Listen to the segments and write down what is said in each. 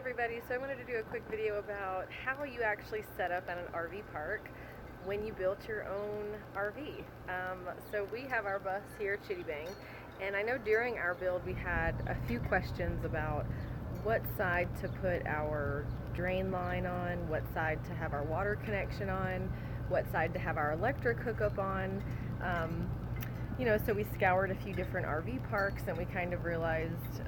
everybody, so I wanted to do a quick video about how you actually set up at an RV park when you built your own RV. So we have our bus here at Chitty Bang, and I know during our build we had a few questions about what side to put our drain line on, what side to have our water connection on, what side to have our electric hookup on. So we scoured a few different RV parks and we kind of realized,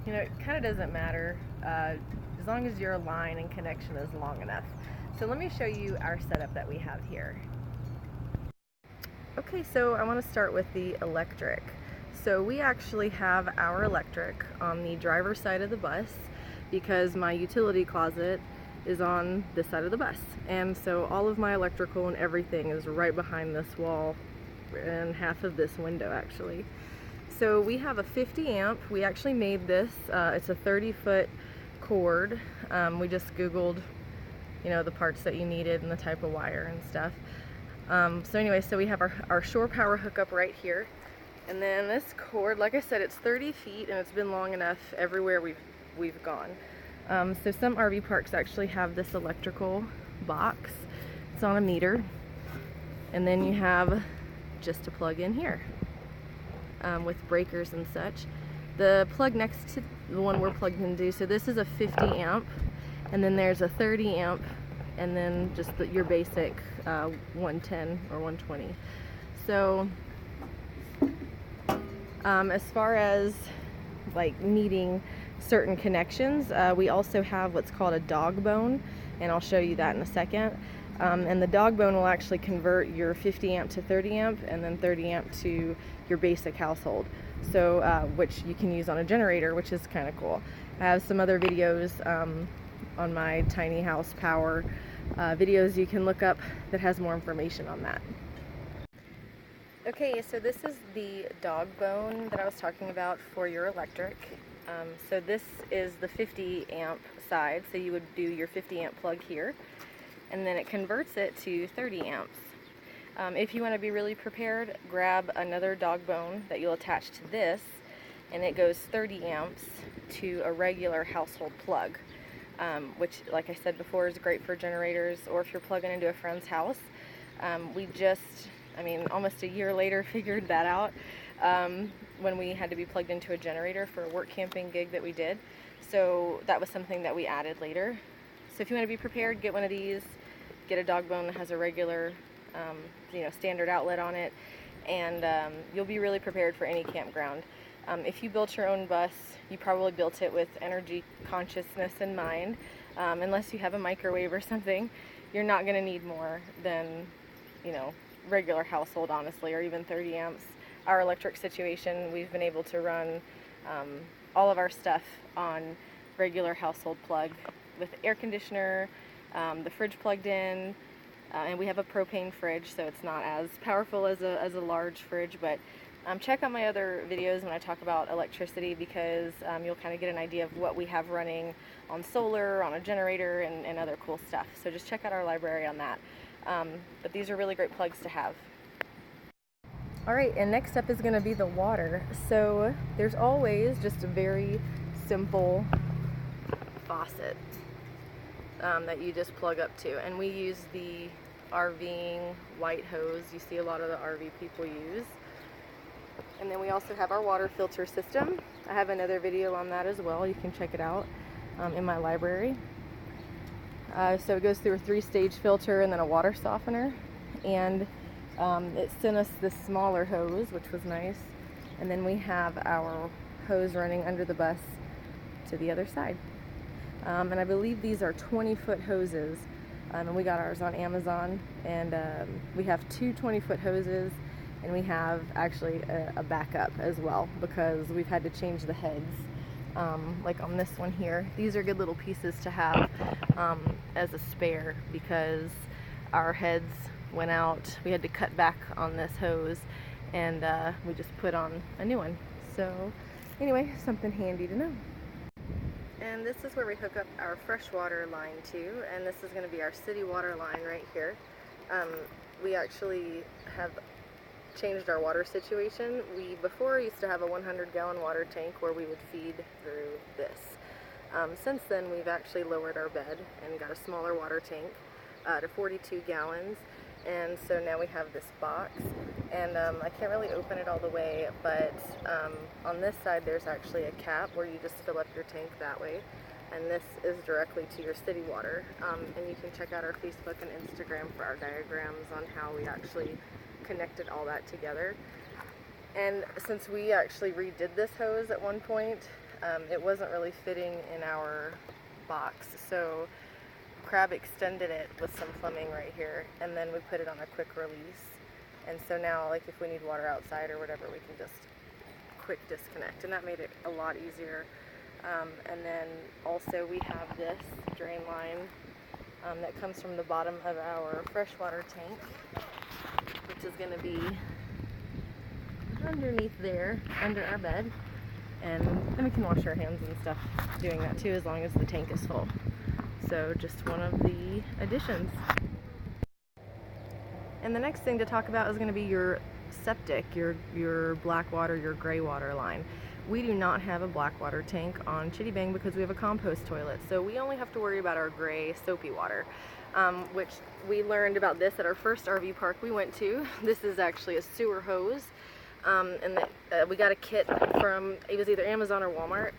it kind of doesn't matter as long as your line and connection is long enough. So let me show you our setup that we have here. Okay, so I want to start with the electric. So we actually have our electric on the driver's side of the bus because my utility closet is on this side of the bus. And so all of my electrical and everything is right behind this wall and half of this window actually. So we have a 50 amp. We actually made this. It's a 30-foot cord. We just Googled, the parts that you needed and the type of wire and stuff. So we have our shore power hookup right here. And then this cord, like I said, it's 30 feet and it's been long enough everywhere we've gone. So some RV parks actually have this electrical box. It's on a meter. And then you have just to plug in here with breakers and such. The plug next to the one we're plugged into, so this is a 50 amp, and then there's a 30 amp, and then just your basic 110 or 120. So as far as like needing certain connections, we also have what's called a dog bone, and I'll show you that in a second. And the dog bone will actually convert your 50 amp to 30 amp and then 30 amp to your basic household. So, which you can use on a generator, which is kind of cool. I have some other videos on my tiny house power videos you can look up that has more information on that. Okay, so this is the dog bone that I was talking about for your electric. So this is the 50 amp side, so you would do your 50 amp plug here, and then it converts it to 30 amps. If you want to be really prepared, grab another dog bone that you'll attach to this, and it goes 30 amps to a regular household plug, which, like I said before, is great for generators or if you're plugging into a friend's house. We just, almost a year later figured that out when we had to be plugged into a generator for a work camping gig that we did. So that was something that we added later. So if you want to be prepared, get one of these, get a dog bone that has a regular, standard outlet on it, and you'll be really prepared for any campground. If you built your own bus, you probably built it with energy consciousness in mind. Unless you have a microwave or something, you're not going to need more than, regular household, honestly, or even 30 amps. Our electric situation, we've been able to run all of our stuff on regular household plug with air conditioner, the fridge plugged in, and we have a propane fridge, so it's not as powerful as a large fridge, but check out my other videos when I talk about electricity, because you'll kind of get an idea of what we have running on solar, on a generator, and other cool stuff. So just check out our library on that. But these are really great plugs to have. Alright, and next up is going to be the water. So there's always just a very simple faucet that you just plug up to, and we use the RVing white hose you see a lot of the RV people use. And then we also have our water filter system. I have another video on that as well. You can check it out in my library. So it goes through a 3-stage filter and then a water softener, and it sent us this smaller hose, which was nice. And then we have our hose running under the bus to the other side. And I believe these are 20-foot hoses, and we got ours on Amazon, and we have two 20-foot hoses, and we have actually a backup as well, because we've had to change the heads, like on this one here. These are good little pieces to have as a spare, because our heads went out. We had to cut back on this hose, and we just put on a new one. So anyway, something handy to know. And this is where we hook up our freshwater line to, and this is going to be our city water line right here. We actually have changed our water situation. We before used to have a 100-gallon water tank where we would feed through this. Since then, we've actually lowered our bed and got a smaller water tank to 42 gallons. And so now we have this box, and I can't really open it all the way, but on this side there's actually a cap where you just fill up your tank that way, and this is directly to your city water. And you can check out our Facebook and Instagram for our diagrams on how we actually connected all that together. And since we actually redid this hose at one point, it wasn't really fitting in our box, so Crab extended it with some plumbing right here, and then we put it on a quick release. And so now, like, if we need water outside or whatever, we can just quick disconnect, and that made it a lot easier. And then also we have this drain line that comes from the bottom of our freshwater tank, which is going to be underneath there, under our bed. And then we can wash our hands and stuff doing that too, as long as the tank is full. So just one of the additions. And the next thing to talk about is going to be your septic, your black water, your gray water line. We do not have a black water tank on Chitty Bang because we have a compost toilet, so we only have to worry about our gray soapy water, which we learned about this at our first RV park we went to. This is actually a sewer hose, and we got a kit from, it was either Amazon or Walmart,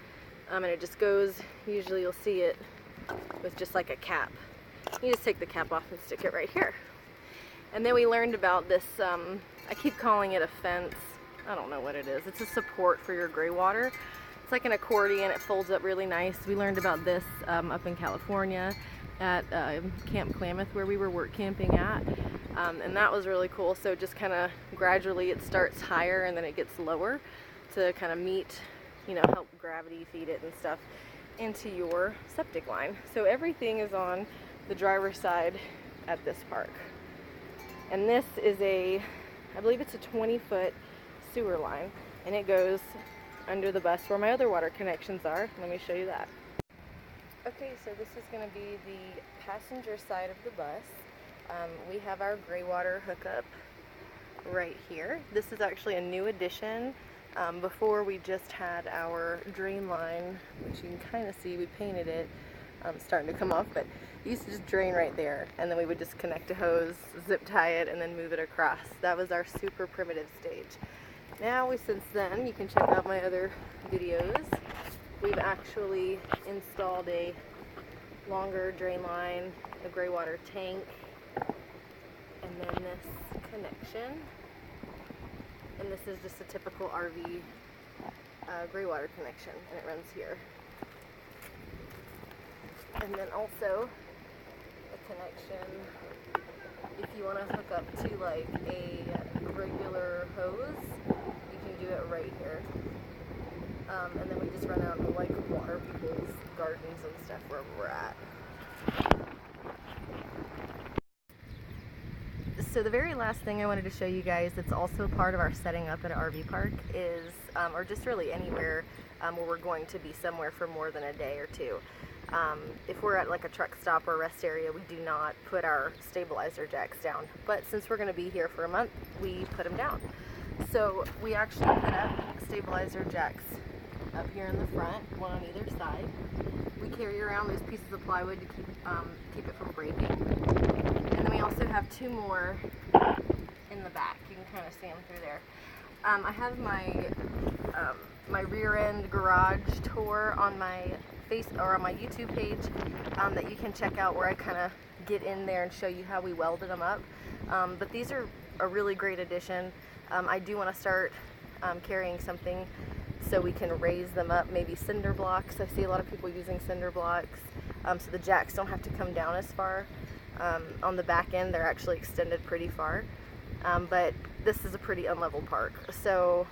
and it just goes, usually you'll see it with just like a cap. You just take the cap off and stick it right here. And then we learned about this, I keep calling it a fence. I don't know what it is. It's a support for your gray water. It's like an accordion. It folds up really nice. We learned about this up in California at Camp Klamath, where we were work camping at. And that was really cool. So just kind of gradually it starts higher and then it gets lower to kind of meet, you know, help gravity feed it and stuff into your septic line. So everything is on the driver's side at this park. And this is I believe it's a 20-foot sewer line, and it goes under the bus where my other water connections are. Let me show you that. Okay, so this is going to be the passenger side of the bus. We have our gray water hookup right here. This is actually a new addition. Before we just had our drain line, which you can kind of see, we painted it, starting to come off, but it used to just drain right there, and then we would just connect a hose, zip tie it, and then move it across. That was our super primitive stage. Now, since then, you can check out my other videos. We've actually installed a longer drain line, a gray water tank, and then this connection. And this is just a typical RV gray water connection, and it runs here. And then also a connection if you want to hook up to like a regular hose, you can do it right here. And then we just run out and like water people's gardens and stuff wherever we're at. So the very last thing I wanted to show you guys that's also part of our setting up at an RV park is, or just really anywhere where we're going to be somewhere for more than a day or two. If we're at like a truck stop or rest area, we do not put our stabilizer jacks down. But since we're going to be here for a month, we put them down. So we actually put up stabilizer jacks up here in the front, one on either side. We carry around those pieces of plywood to keep it from breaking. And then we also have two more in the back. You can kind of see them through there. I have my rear end garage tour on my on my YouTube page that you can check out, where I kind of get in there and show you how we welded them up. But these are a really great addition. I do want to start carrying something so we can raise them up, maybe cinder blocks. I see a lot of people using cinder blocks, so the jacks don't have to come down as far. On the back end, they're actually extended pretty far, but this is a pretty unlevel park. So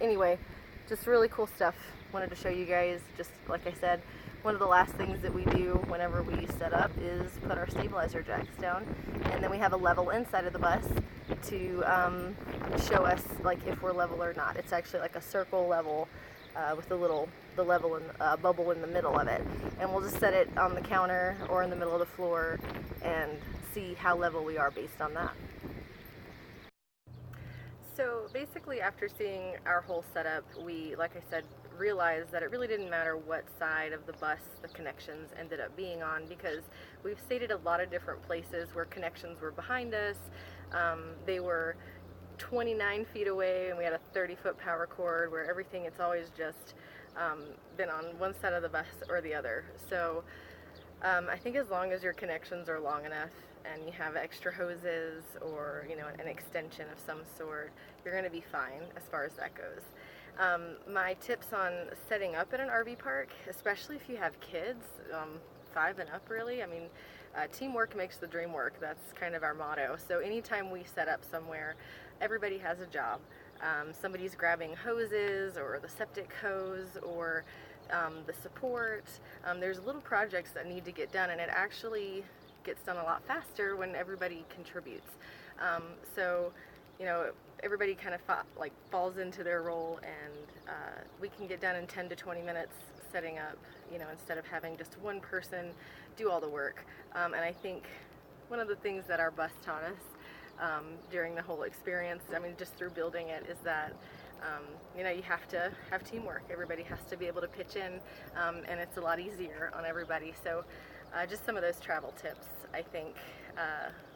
anyway, just really cool stuff. Wanted to show you guys. Just like I said, one of the last things that we do whenever we set up is put our stabilizer jacks down, and then we have a level inside of the bus to show us like if we're level or not. It's actually like a circle level with the level and bubble in the middle of it, and we'll just set it on the counter or in the middle of the floor and see how level we are based on that. So basically, after seeing our whole setup, we, like I said, realized that it really didn't matter what side of the bus the connections ended up being on, because we've stayed at a lot of different places where connections were behind us. They were 29 feet away, and we had a 30-foot power cord, where everything, it's always just been on one side of the bus or the other. So I think as long as your connections are long enough and you have extra hoses or, you know, an extension of some sort, you're going to be fine as far as that goes. My tips on setting up at an RV park, especially if you have kids, 5 and up really, I mean, teamwork makes the dream work. That's kind of our motto. So anytime we set up somewhere, everybody has a job. Somebody's grabbing hoses or the septic hose or the support. There's little projects that need to get done, and it actually gets done a lot faster when everybody contributes. So, you know, everybody kind of falls into their role, and we can get done in 10 to 20 minutes setting up, you know, instead of having just one person do all the work. And I think one of the things that our bus taught us during the whole experience, I mean, just through building it, is that you know, you have to have teamwork. Everybody has to be able to pitch in, and it's a lot easier on everybody. So just some of those travel tips, I think,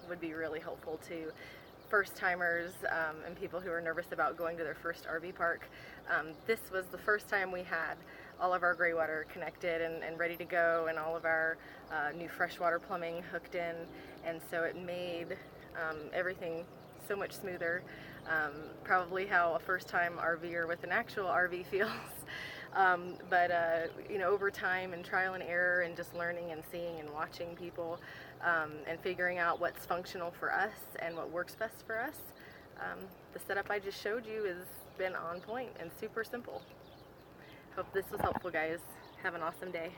would be really helpful to first timers and people who are nervous about going to their first RV park. This was the first time we had all of our gray water connected and ready to go, and all of our new freshwater plumbing hooked in, and so it made everything so much smoother. Probably how a first-time RVer with an actual RV feels. But you know, over time and trial and error and just learning and seeing and watching people and figuring out what's functional for us and what works best for us, the setup I just showed you has been on point and super simple. Hope this was helpful, guys. Have an awesome day.